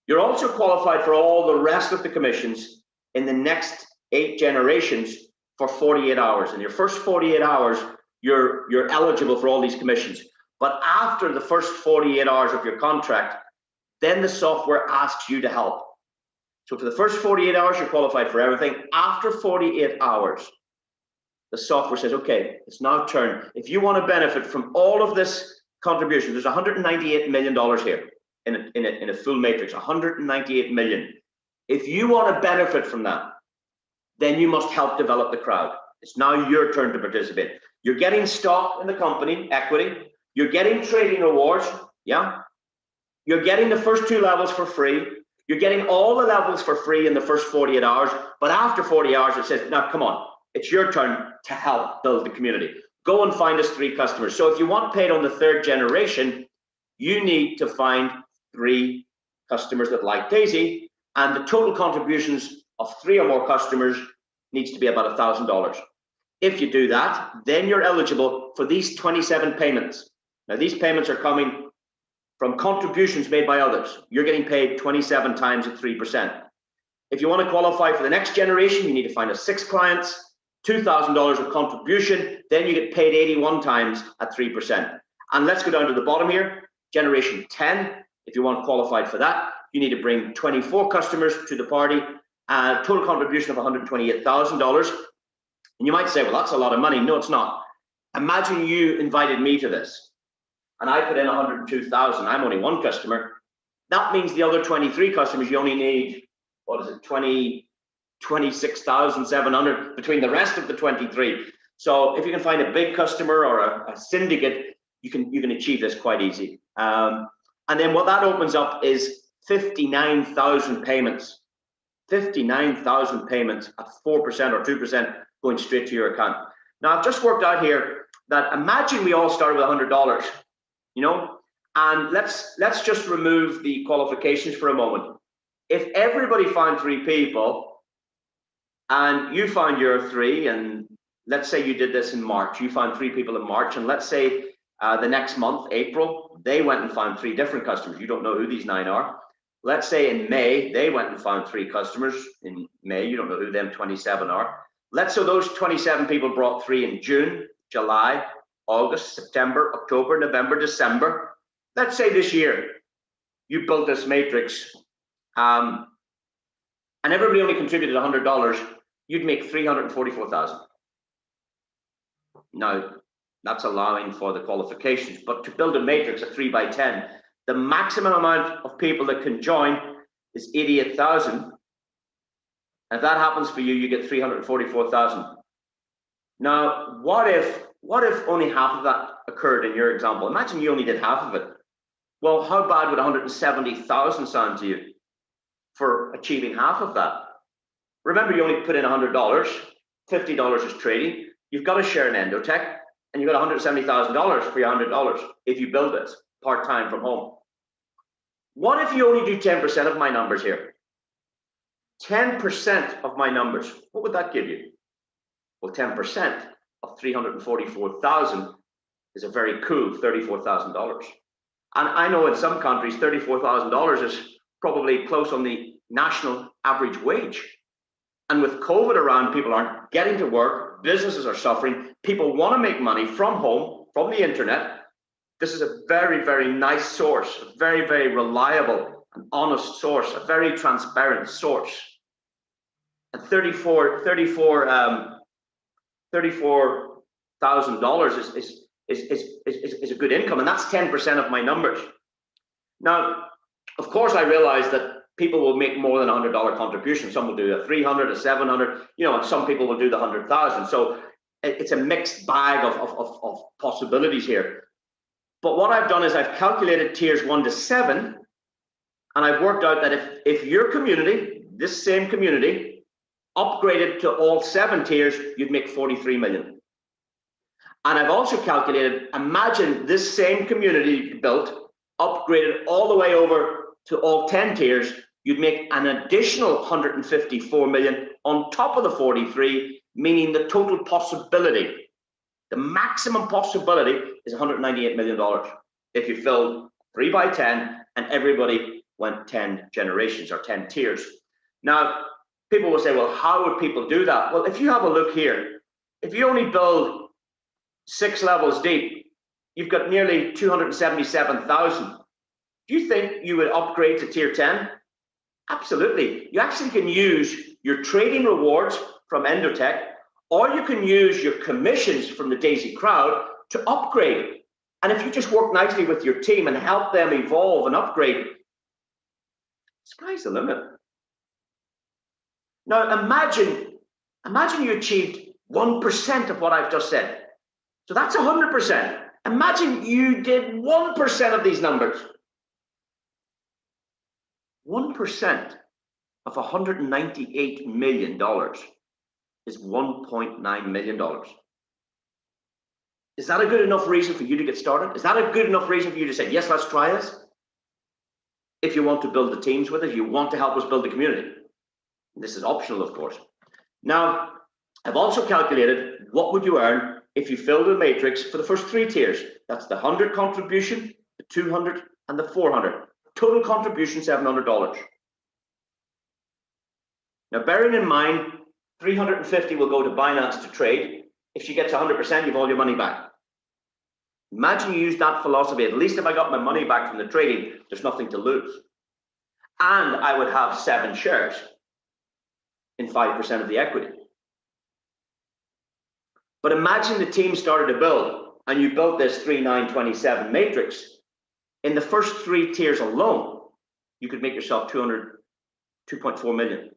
You're also qualified for all the rest of the commissions in the next 8 generations for 48 hours. In your first 48 hours, you're eligible for all these commissions. But after the first 48 hours of your contract, then the software asks you to help. So for the first 48 hours, you're qualified for everything. After 48 hours, the software says, okay, it's now turn. If you want to benefit from all of this contribution, there's $198 million here. in a full matrix, 198 million. If you want to benefit from that, then you must help develop the crowd. It's now your turn to participate. You're getting stock in the company, equity. You're getting trading rewards, yeah. You're getting the first 2 levels for free. You're getting all the levels for free in the first 48 hours. But after 40 hours, it says, now come on, it's your turn to help build the community. Go and find us 3 customers. So if you want paid on the 3rd generation, you need to find 3 customers that like DAISY, and the total contributions of 3 or more customers needs to be about $1,000. If you do that, then you're eligible for these 27 payments. Now, these payments are coming from contributions made by others. You're getting paid 27 times at 3%. If you want to qualify for the next generation, you need to find us 6 clients, $2,000 of contribution, then you get paid 81 times at 3%. And let's go down to the bottom here, generation 10. If you want qualified for that, you need to bring 24 customers to the party, total contribution of $128,000. And you might say, well, that's a lot of money. No, it's not. Imagine you invited me to this and I put in 102,000. I'm only 1 customer. That means the other 23 customers, you only need, what is it, 26,700 between the rest of the 23. So if you can find a big customer or a syndicate, you can achieve this quite easy. And then what that opens up is 59,000 payments. 59,000 payments at 4% or 2% going straight to your account. Now, I've just worked out here that imagine we all started with $100, you know, and let's just remove the qualifications for a moment. If everybody found 3 people and you found your 3, and let's say you did this in March, you found 3 people in March, and let's say the next month, April, they went and found 3 different customers. You don't know who these 9 are. Let's say in May, they went and found 3 customers. In May, you don't know who them 27 are. Let's say those 27 people brought 3 in June, July, August, September, October, November, December. Let's say this year, you built this matrix, and everybody only contributed $100, you'd make $344,000. Now, that's allowing for the qualifications, but to build a matrix at 3 by 10, the maximum amount of people that can join is 88,000. If that happens for you, you get 344,000. Now, what if only half of that occurred in your example? Imagine you only did half of it. Well, how bad would 170,000 sound to you for achieving half of that? Remember, you only put in $100, $50 is trading. You've got to share an Endotech, and you've got $170,000 for your $100 if you build it part-time from home. What if you only do 10% of my numbers here? 10% of my numbers, what would that give you? Well, 10% of 344,000 is a very cool $34,000. And I know in some countries, $34,000 is probably close on the national average wage. And with COVID around, people aren't getting to work, businesses are suffering, people want to make money from home, from the internet. This is a very, very nice source, a very, very reliable and honest source, a very transparent source. And $34,000 is a good income, and that's 10% of my numbers. Now, of course, I realize that people will make more than $100 contribution. Some will do a 300, a 700, you know, and some people will do the 100,000. So it's a mixed bag of possibilities here. But what I've done is I've calculated tiers 1 to 7, and I've worked out that if your community, this same community, upgraded to all 7 tiers, you'd make 43 million. And I've also calculated, imagine this same community you built, upgraded all the way over to all 10 tiers, you'd make an additional 154 million on top of the 43, meaning the total possibility, the maximum possibility is $198 million if you filled 3 by 10 and everybody went 10 generations or 10 tiers. Now, people will say, well, how would people do that? Well, if you have a look here, if you only build 6 levels deep, you've got nearly 277,000. Do you think you would upgrade to tier 10? Absolutely. You actually can use your trading rewards from Endotech, or you can use your commissions from the DAISY crowd to upgrade. And if you just work nicely with your team and help them evolve and upgrade, sky's the limit. Now imagine you achieved 1% of what I've just said. So that's 100%. Imagine you did 1% of these numbers. 1% of $198 million is $1.9 million. Is that a good enough reason for you to get started? Is that a good enough reason for you to say, yes, let's try this? If you want to build the teams with us, you want to help us build the community. This is optional, of course. Now, I've also calculated what would you earn if you filled a matrix for the first 3 tiers. That's the 100 contribution, the 200, and the 400. Total contribution, $700. Now, bearing in mind, 350 will go to Binance to trade. If she gets 100%, you have all your money back. Imagine you use that philosophy. At least if I got my money back from the trading, there's nothing to lose. And I would have 7 shares in 5% of the equity. But imagine the team started to build, and you built this 3-9-27 matrix. In the first 3 tiers alone, you could make yourself 2.4 million.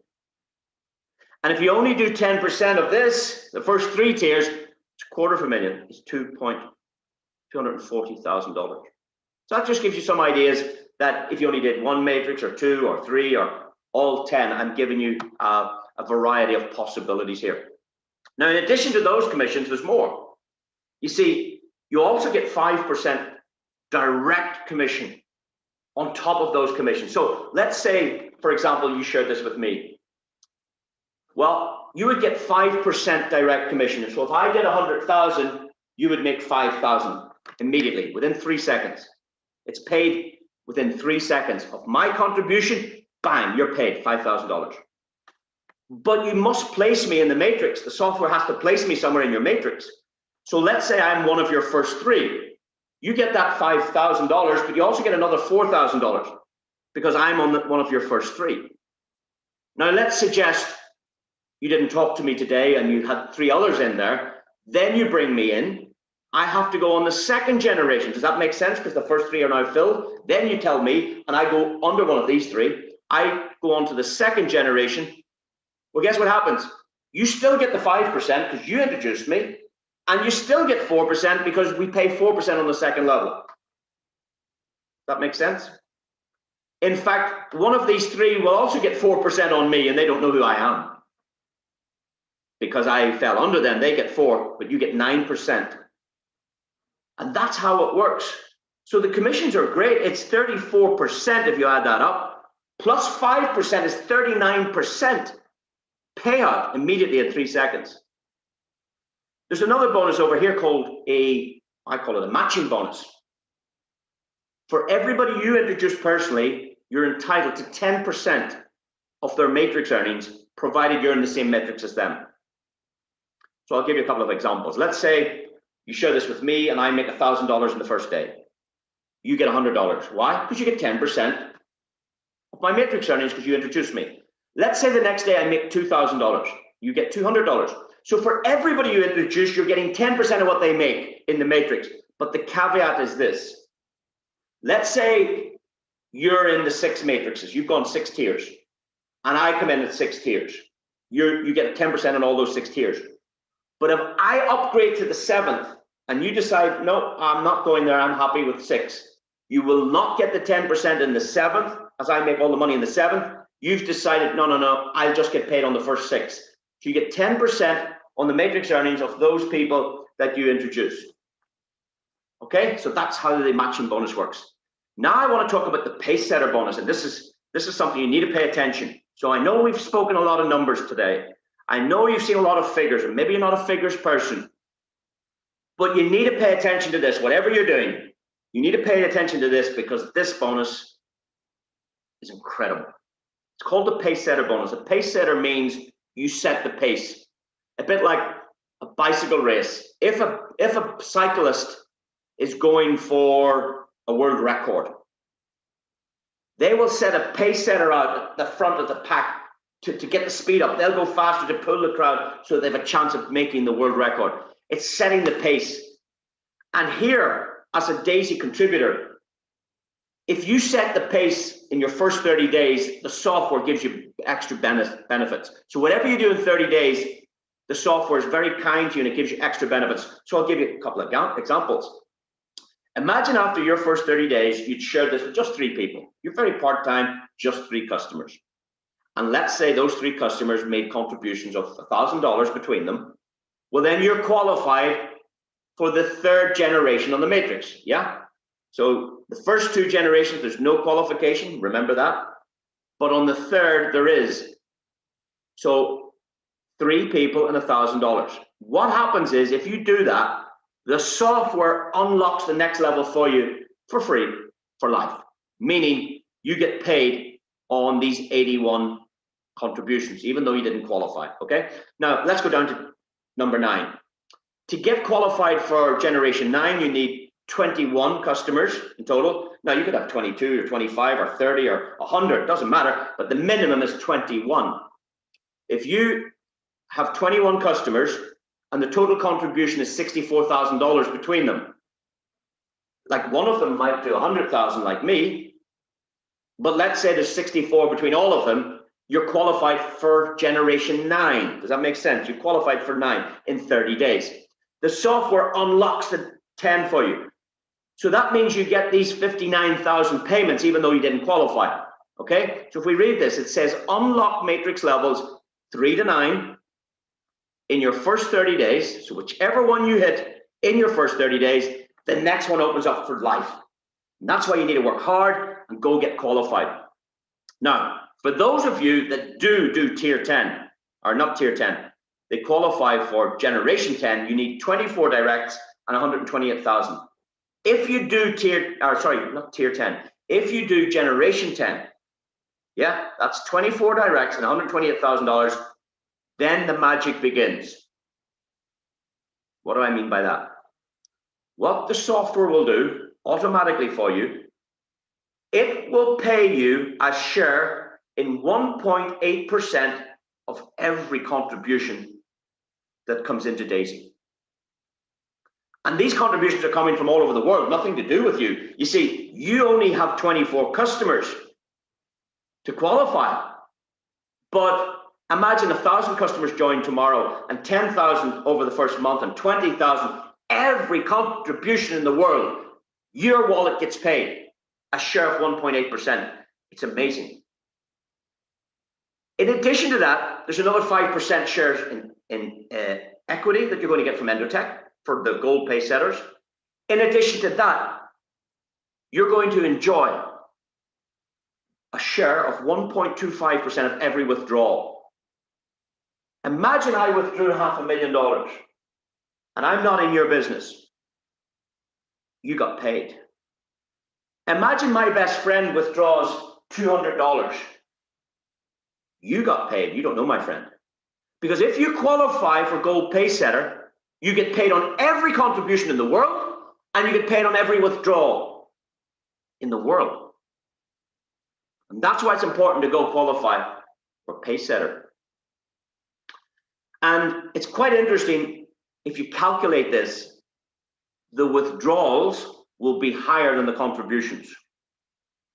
And if you only do 10% of this, the first 3 tiers, it's $250,000. It's $240,000. So that just gives you some ideas that if you only did 1 matrix or 2 or 3 or all 10, I'm giving you a variety of possibilities here. Now, in addition to those commissions, there's more. You see, you also get 5% direct commission on top of those commissions. So let's say, for example, you shared this with me. Well, you would get 5% direct commission. So if I did 100,000, you would make 5,000 immediately within 3 seconds. It's paid within 3 seconds of my contribution. Bang, you're paid $5,000. But you must place me in the matrix. The software has to place me somewhere in your matrix. So let's say I'm one of your first 3. You get that $5,000, but you also get another $4,000 because I'm on one of your first 3. Now let's suggest you didn't talk to me today and you had 3 others in there. Then you bring me in. I have to go on the 2nd generation. Does that make sense? Because the first 3 are now filled. Then you tell me, and I go under one of these 3. I go on to the 2nd generation. Well, guess what happens? You still get the 5% because you introduced me, and you still get 4% because we pay 4% on the 2nd level. That makes sense? In fact, one of these 3 will also get 4% on me, and they don't know who I am. Because I fell under them, they get 4, but you get 9%. And that's how it works. So the commissions are great. It's 34% if you add that up. Plus 5% is 39% payout immediately in 3 seconds. There's another bonus over here called I call it a matching bonus. For everybody you introduce personally, you're entitled to 10% of their matrix earnings, provided you're in the same metrics as them. So I'll give you a couple of examples. Let's say you share this with me and I make $1,000 in the first day. You get $100. Why? Because you get 10% of my matrix earnings because you introduced me. Let's say the next day I make $2,000. You get $200. So for everybody you introduce, you're getting 10% of what they make in the matrix. But the caveat is this. Let's say you're in the 6 matrices. You've gone 6 tiers. And I come in at 6 tiers. You get 10% on all those 6 tiers. But if I upgrade to the 7th and you decide, no, I'm not going there, I'm happy with 6, you will not get the 10% in the 7th, as I make all the money in the 7th. You've decided, no, I'll just get paid on the first 6. So you get 10% on the matrix earnings of those people that you introduced. Okay, so that's how the matching bonus works. Now I want to talk about the pace setter bonus, and this is something you need to pay attention. So I know we've spoken a lot of numbers today. I know you've seen a lot of figures, and maybe you're not a figures person, but you need to pay attention to this. Whatever you're doing, you need to pay attention to this because this bonus is incredible. It's called the pace setter bonus. A pace setter means you set the pace, a bit like a bicycle race. If a cyclist is going for a world record, they will set a pace setter out at the front of the pack to get the speed up. They'll go faster to pull the crowd so they have a chance of making the world record. It's setting the pace. And here, as a DAISY contributor, if you set the pace in your first 30 days, the software gives you extra benefits. So whatever you do in 30 days, the software is very kind to you and it gives you extra benefits. So I'll give you a couple of examples. Imagine after your first 30 days, you'd share this with just 3 people. You're very part-time, just 3 customers. And let's say those 3 customers made contributions of $1,000 between them. Well, then you're qualified for the 3rd generation on the matrix, yeah? So the first 2 generations, there's no qualification, remember that? But on the 3rd, there is. So 3 people and $1,000. What happens is, if you do that, the software unlocks the next level for you for free, for life. Meaning you get paid on these 81 contributions, even though you didn't qualify, okay? Now, let's go down to number 9. To get qualified for generation 9, you need 21 customers in total. Now, you could have 22 or 25 or 30 or 100, doesn't matter, but the minimum is 21. If you have 21 customers and the total contribution is $64,000 between them, like one of them might do 100,000 like me, but let's say there's 64 between all of them, you're qualified for generation 9. Does that make sense? You're qualified for 9 in 30 days. The software unlocks the 10 for you. So that means you get these 59,000 payments even though you didn't qualify, okay? So if we read this, it says unlock matrix levels 3 to 9 in your first 30 days. So whichever one you hit in your first 30 days, the next one opens up for life. And that's why you need to work hard and go get qualified. Now, for those of you that do tier 10, or not tier 10, they qualify for generation 10, you need 24 directs and 128,000. If you do not tier 10, if you do generation 10, yeah, that's 24 directs and $128,000, then the magic begins. What do I mean by that? What the software will do automatically for you, it will pay you a share in 1.8% of every contribution that comes into DAISY. And these contributions are coming from all over the world, nothing to do with you. You see, you only have 24 customers to qualify. But imagine 1,000 customers join tomorrow and 10,000 over the first month and 20,000. Every contribution in the world, your wallet gets paid a share of 1.8%. It's amazing. In addition to that, there's another 5% shares in equity that you're going to get from Endotech for the gold pay setters. In addition to that, you're going to enjoy a share of 1.25% of every withdrawal. Imagine I withdrew $500,000 and I'm not in your business. You got paid. Imagine my best friend withdraws $200. You got paid. You don't know my friend. Because if you qualify for gold pay setter, you get paid on every contribution in the world and you get paid on every withdrawal in the world. And that's why it's important to go qualify for pay setter. And it's quite interesting, if you calculate this, the withdrawals will be higher than the contributions.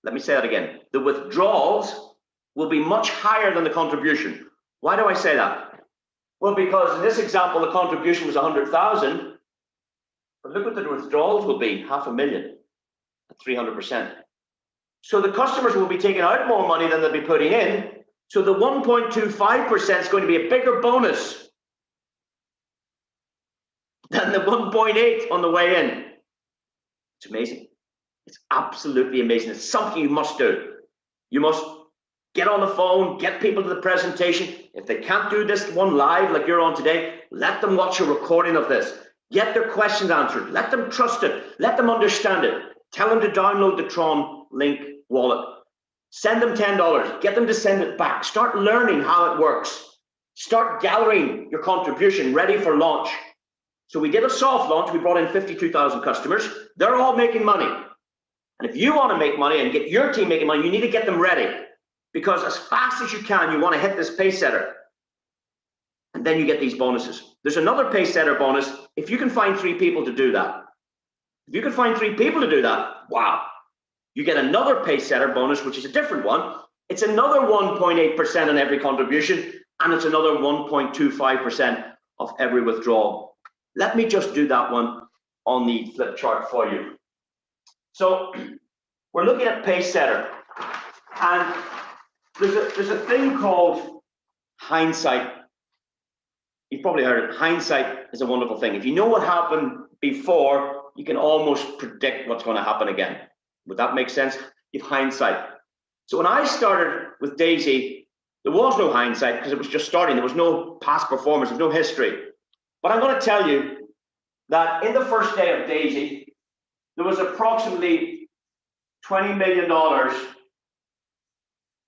Let me say that again. The withdrawals will be much higher than the contribution. Why do I say that? Well, because in this example, the contribution was 100,000, but look what the withdrawals will be, $500,000 at 300%. So the customers will be taking out more money than they'll be putting in. So the 1.25% is going to be a bigger bonus than the 1.8 on the way in. It's amazing. It's absolutely amazing. It's something you must do. You must get on the phone, get people to the presentation. If they can't do this one live like you're on today, let them watch a recording of this. Get their questions answered. Let them trust it. Let them understand it. Tell them to download the Tron Link wallet. Send them $10. Get them to send it back. Start learning how it works. Start gathering your contribution ready for launch. So we did a soft launch. We brought in 52,000 customers. They're all making money. And if you want to make money and get your team making money, you need to get them ready. Because as fast as you can, you want to hit this pay setter. And then you get these bonuses. There's another pay setter bonus if you can find 3 people to do that. If you could find 3 people to do that, wow. You get another pace setter bonus, which is a different one. It's another 1.8% on every contribution, and it's another 1.25% of every withdrawal. Let me just do that one on the flip chart for you. So we're looking at pace setter, and there's a thing called hindsight. You've probably heard it. Hindsight is a wonderful thing. If you know what happened before, you can almost predict what's going to happen again. Would that make sense? You have hindsight. So when I started with DAISY, there was no hindsight because it was just starting. There was no past performance, there's no history. But I'm going to tell you that in the first day of DAISY, there was approximately $20 million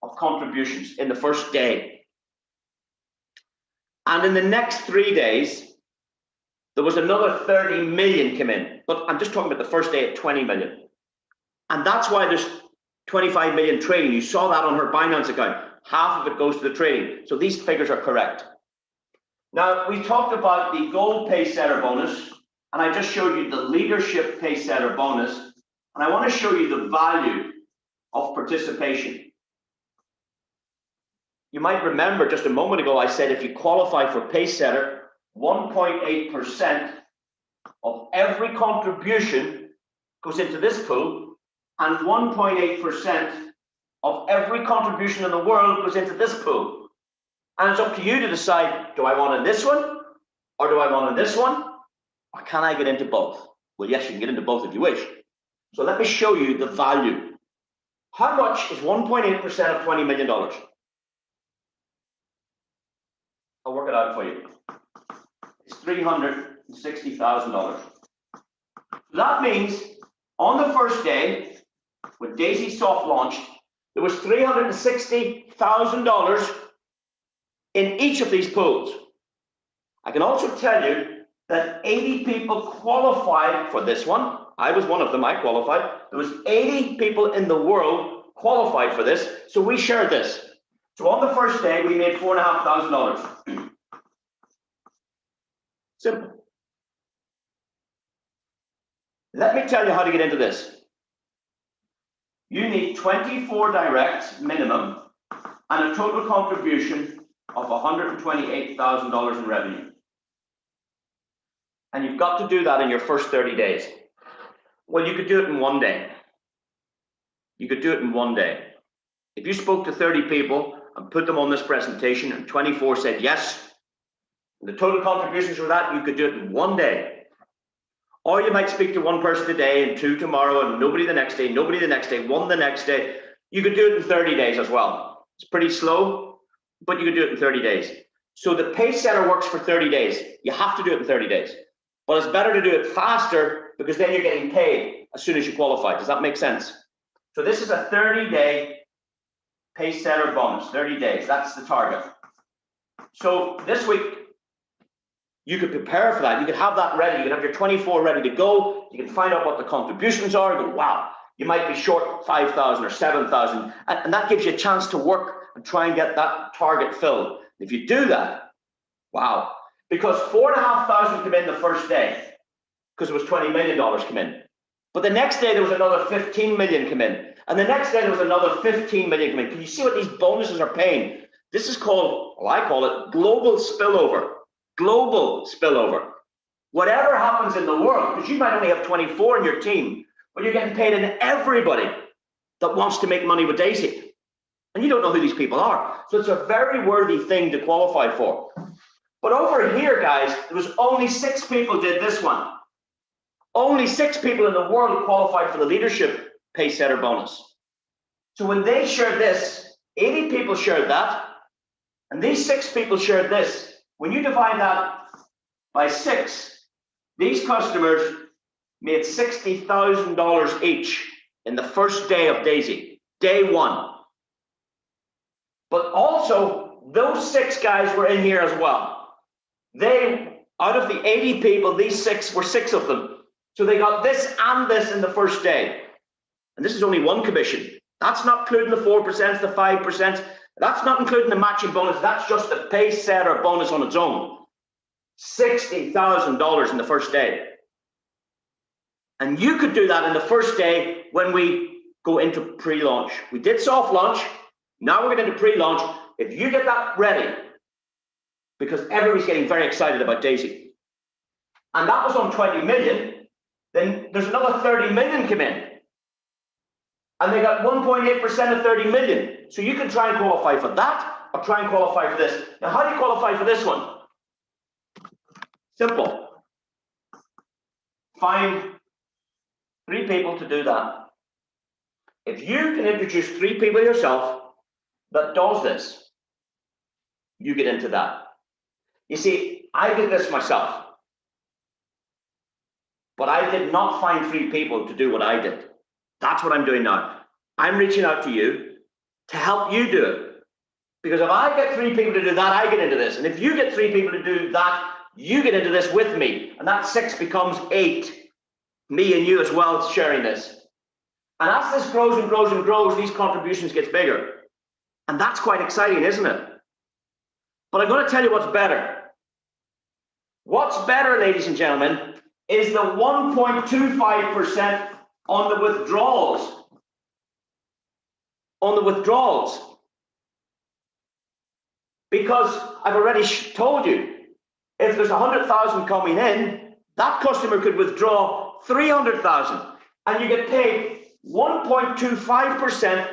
of contributions in the first day. And in the next 3 days, there was another 30 million come in. But I'm just talking about the first day at 20 million. And that's why there's 25 million trading. You saw that on her Binance account. Half of it goes to the trading. So these figures are correct. Now, we talked about the gold pace setter bonus, and I just showed you the leadership pace setter bonus. And I want to show you the value of participation. You might remember just a moment ago, I said if you qualify for pace setter, 1.8% of every contribution goes into this pool, and 1.8% of every contribution in the world goes into this pool. And it's up to you to decide, do I want in this one, or do I want in this one, or can I get into both? Well, yes, you can get into both if you wish. So let me show you the value. How much is 1.8% of $20 million? I'll work it out for you. It's $360,000. That means on the first day, when DAISY soft launched, there was $360,000 in each of these pools. I can also tell you that 80 people qualified for this one. I was one of them, I qualified. There was 80 people in the world qualified for this, so we shared this. So on the first day, we made $4,500. Simple. Let me tell you how to get into this. You need 24 directs minimum and a total contribution of $128,000 in revenue. And you've got to do that in your first 30 days. Well, you could do it in 1 day. You could do it in 1 day. If you spoke to 30 people and put them on this presentation and 24 said yes, and the total contributions for that, you could do it in 1 day. Or you might speak to 1 person today and 2 tomorrow and nobody the next day, nobody the next day, 1 the next day. You could do it in 30 days as well. It's pretty slow, but you could do it in 30 days. So the pace setter works for 30 days. You have to do it in 30 days. But it's better to do it faster because then you're getting paid as soon as you qualify. Does that make sense? So this is a 30-day pace setter bonus, 30 days. That's the target. So this week, you could prepare for that. You could have that ready. You could have your 24 ready to go. You can find out what the contributions are and go, wow, you might be short 5,000 or 7,000. And that gives you a chance to work and try and get that target filled. If you do that, wow. Because 4,500 come in the first day because it was $20 million come in. But the next day there was another 15 million come in. And the next day there was another 15 million come in. Can you see what these bonuses are paying? This is called, well, I call it global spillover. Global spillover. Whatever happens in the world, because you might only have 24 in your team, but you're getting paid in everybody that wants to make money with DAISY. And you don't know who these people are. So it's a very worthy thing to qualify for. But over here, guys, there was only 6 people did this one. Only 6 people in the world qualified for the leadership pace setter bonus. So when they shared this, 80 people shared that, and these 6 people shared this. When you divide that by 6, these customers made $60,000 each in the first day of DAISY, day 1. But also, those 6 guys were in here as well. They, out of the 80 people, these 6 were 6 of them. So they got this and this in the first day. And this is only 1 commission. That's not including the 4%, the 5%. That's not including the matching bonus. That's just the pace setter bonus on its own. $60,000 in the first day. And you could do that in the first day when we go into pre-launch. We did soft launch. Now we're going into pre-launch. If you get that ready, because everybody's getting very excited about DAISY, and that was on 20 million, then there's another 30 million come in. And they got 1.8% of 30 million. So you can try and qualify for that or try and qualify for this. Now, how do you qualify for this one? Simple. Find 3 people to do that. If you can introduce 3 people yourself that does this, you get into that. You see, I did this myself, but I did not find 3 people to do what I did. That's what I'm doing now. I'm reaching out to you to help you do it. Because if I get 3 people to do that, I get into this. And if you get 3 people to do that, you get into this with me. And that 6 becomes 8. Me and you as well sharing this. And as this grows and grows and grows, these contributions gets bigger. And that's quite exciting, isn't it? But I'm going to tell you what's better. What's better, ladies and gentlemen, is the 1.25% on the withdrawals. On the withdrawals. Because I've already told you, if there's 100,000 coming in, that customer could withdraw 300,000, and you get paid 1.25%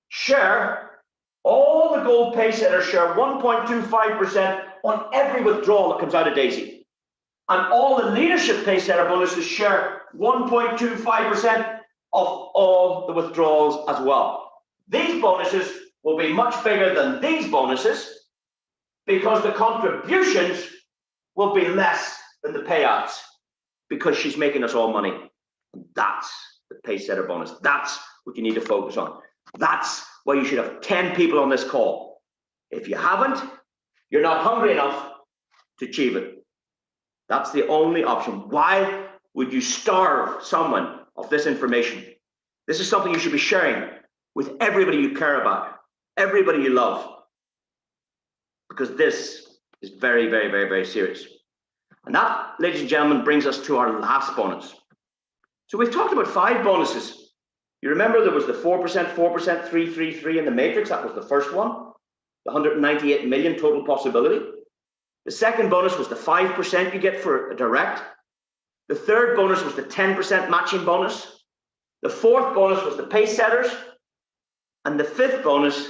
share. All the gold pay setters share 1.25% on every withdrawal that comes out of DAISY. And all the leadership pay setter bonuses share 1.25% of all the withdrawals as well. These bonuses will be much bigger than these bonuses because the contributions will be less than the payouts because she's making us all money. That's the pay setter bonus. That's what you need to focus on. That's why you should have 10 people on this call. If you haven't, you're not hungry enough to achieve it. That's the only option. Why would you starve someone of this information? This is something you should be sharing with everybody you care about, everybody you love, because this is very, very, very, very serious. And that, ladies and gentlemen, brings us to our last bonus. So we've talked about 5 bonuses. You remember there was the 4%, 4%, 3, 3, 3 in the matrix. That was the first one, the 198 million total possibility. The second bonus was the 5% you get for a direct. The third bonus was the 10% matching bonus. The fourth bonus was the pay setters. And the fifth bonus,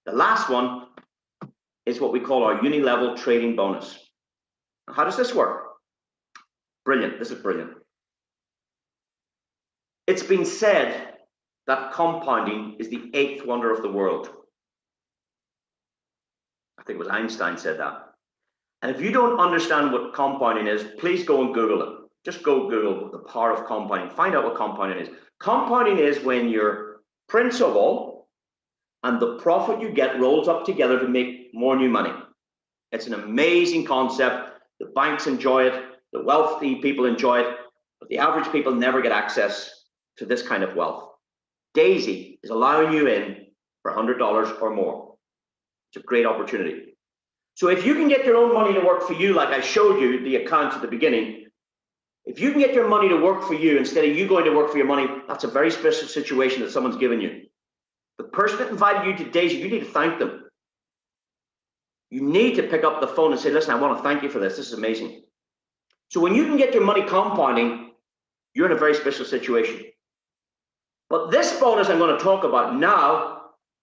the last one, is what we call our uni-level trading bonus. Now, how does this work? Brilliant. This is brilliant. It's been said that compounding is the 8th wonder of the world. I think it was Einstein said that. And if you don't understand what compounding is, please go and Google it. Just go Google the power of compounding. Find out what compounding is. Compounding is when your principal and the profit you get rolls up together to make more new money. It's an amazing concept. The banks enjoy it. The wealthy people enjoy it. But the average people never get access to this kind of wealth. DAISY is allowing you in for $100 or more. It's a great opportunity. So if you can get your own money to work for you, like I showed you the accounts at the beginning, if you can get your money to work for you instead of you going to work for your money, that's a very special situation that someone's given you. The person that invited you to DAISY, you need to thank them. You need to pick up the phone and say, listen, I want to thank you for this. This is amazing. So when you can get your money compounding, you're in a very special situation. But this bonus I'm going to talk about now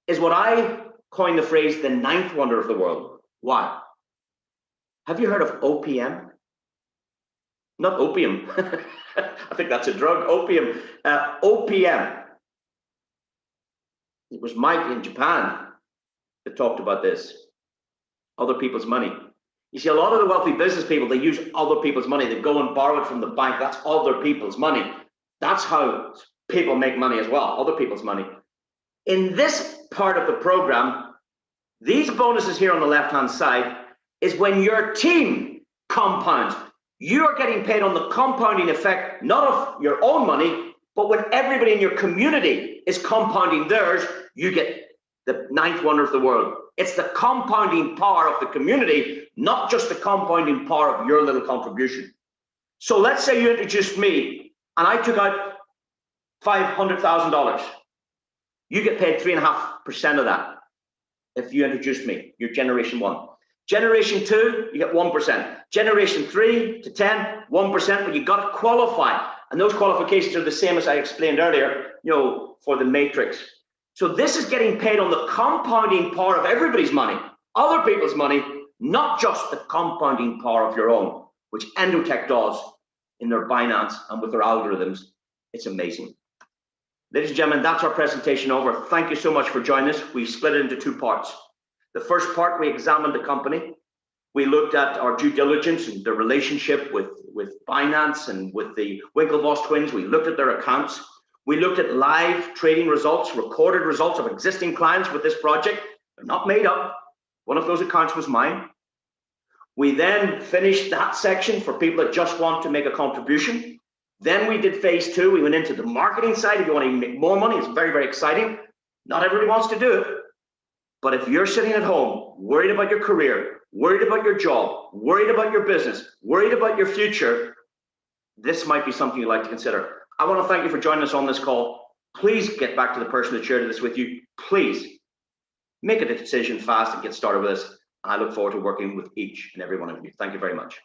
is what I coined the phrase, the 9th wonder of the world. Why? Have you heard of OPM? Not opium. I think that's a drug, opium. OPM. It was Mike in Japan that talked about this. Other people's money. You see, a lot of the wealthy business people, they use other people's money. They go and borrow it from the bank. That's other people's money. That's how people make money as well, other people's money. In this part of the program, these bonuses here on the left-hand side is when your team compounds. You are getting paid on the compounding effect, not of your own money, but when everybody in your community is compounding theirs, you get the 9th wonder of the world. It's the compounding power of the community, not just the compounding power of your little contribution. So let's say you introduced me and I took out $500,000, you get paid 3.5% of that if you introduced me. You're generation 1. Generation 2, you get 1%. Generation 3 to 10, 1%, but you got to qualify. And those qualifications are the same as I explained earlier, for the matrix. So this is getting paid on the compounding part of everybody's money, other people's money, not just the compounding power of your own, which Endotech does in their Binance and with their algorithms. It's amazing. Ladies and gentlemen, that's our presentation over. Thank you so much for joining us. We split it into 2 parts. The first part, we examined the company. We looked at our due diligence and the relationship with Binance and with the Winklevoss twins. We looked at their accounts. We looked at live trading results, recorded results of existing clients with this project. They're not made up. One of those accounts was mine. We then finished that section for people that just want to make a contribution. Then we did phase 2. We went into the marketing side. If you want to make more money, it's very, very exciting. Not everybody wants to do it. But if you're sitting at home, worried about your career, worried about your job, worried about your business, worried about your future, this might be something you'd like to consider. I want to thank you for joining us on this call. Please get back to the person that shared this with you. Please make a decision fast and get started with this. I look forward to working with each and every one of you. Thank you very much.